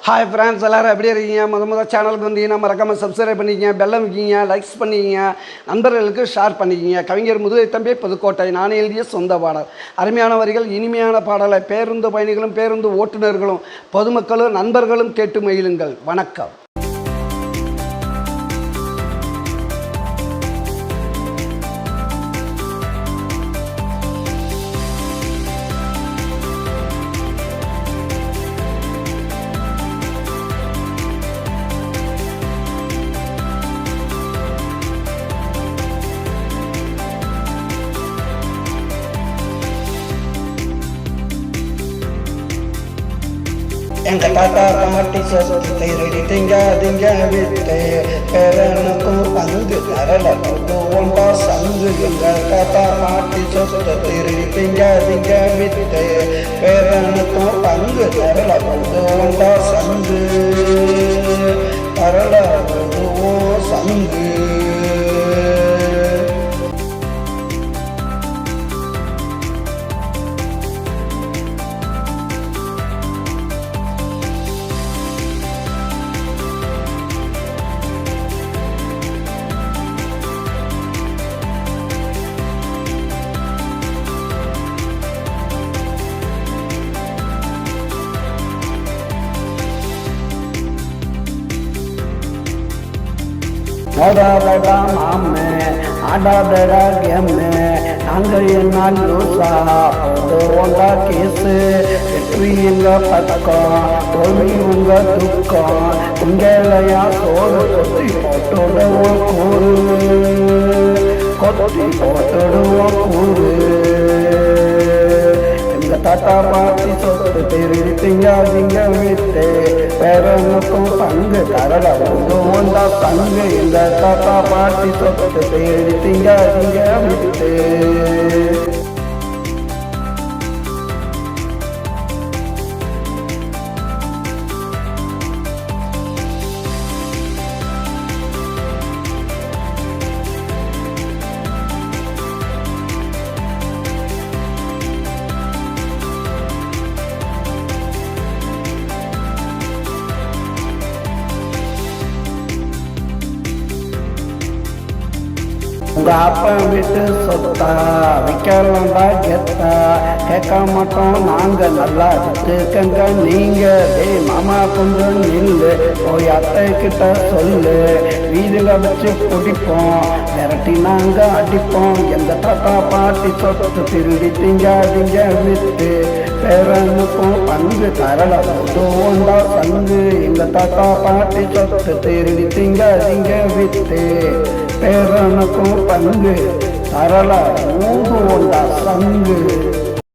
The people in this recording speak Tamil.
ஹாய் ஃப்ரெண்ட்ஸ், எல்லோரும் எப்படி இருக்கீங்க? முதல் சேனலுக்கு வந்தீங்கன்னா மறக்காமல் சப்ஸ்கிரைப் பண்ணிக்கிங்க, பெல்லம் வைக்கிங்க, லைக்ஸ் பண்ணிக்கிங்க, நண்பர்களுக்கு ஷேர் பண்ணிக்கிங்க. கவிஞர் முதுகை தம்பி புதுக்கோட்டை. நான் எழுதிய சொந்த பாடல். அருமையான வரிகள், இனிமையான பாடலை பேருந்து பயணிகளும் பேருந்து ஓட்டுநர்களும் பொதுமக்களும் நண்பர்களும் கேட்டு மகிழுங்கள். வணக்கம். எங்க தாத்தா பாட்டி சொத்து திங்க விட்டு பேரனுக்கும் பங்கு தரல ஒன்றா சங்கு. எங்க தாத்தா பாட்டி சொத்து திங்க விட்டு பேரனுக்கும் பங்கு தரல ஒன்றா சங்கு தரல சங்கு. ஓடாதடா மாமே ஆடாதடா கேமு, நாங்கள் என்னால் லூசா போது ஒன்றா கேஸு. வெற்றி எங்க பக்கம், தோல்வி உங்க துக்கம், உங்களையா சோறு கொத்தி போட்டுடுவோம் கூறு, கொத்தி போட்டுடுவோம் கூறு. எங்க தாத்தா பாட்டி சொத்து திங்க விட்டு பேரனுக்கும் பங்கு தரல ஒன்றா பங்கு. எங்க தாத்தா பாட்டி சொத்து திங்க விட்டு உங்க அப்பா வீட்டு சொத்தா வைக்கலாம்டா கெத்தா, கேட்க மாட்டோம் நாங்க நல்லா இருக்குங்க நீங்க. மாமா கொஞ்சம் நில்லு, போய் அத்தை கிட்ட சொல்லு, வீதில வச்சு பிடிப்போம் விரட்டி நாங்க அடிப்போம். எங்க தாத்தா பாட்டி சொத்து திருடி திங்க விட்டு பேரனுக்கும் பங்கு தரல ஒன்றா சங்கு. எங்க தாத்தா பாட்டி சொத்து திருடி திங்க விட்டு பேரனுக்கும் பங்கு தரல ஒன்றா சங்கு.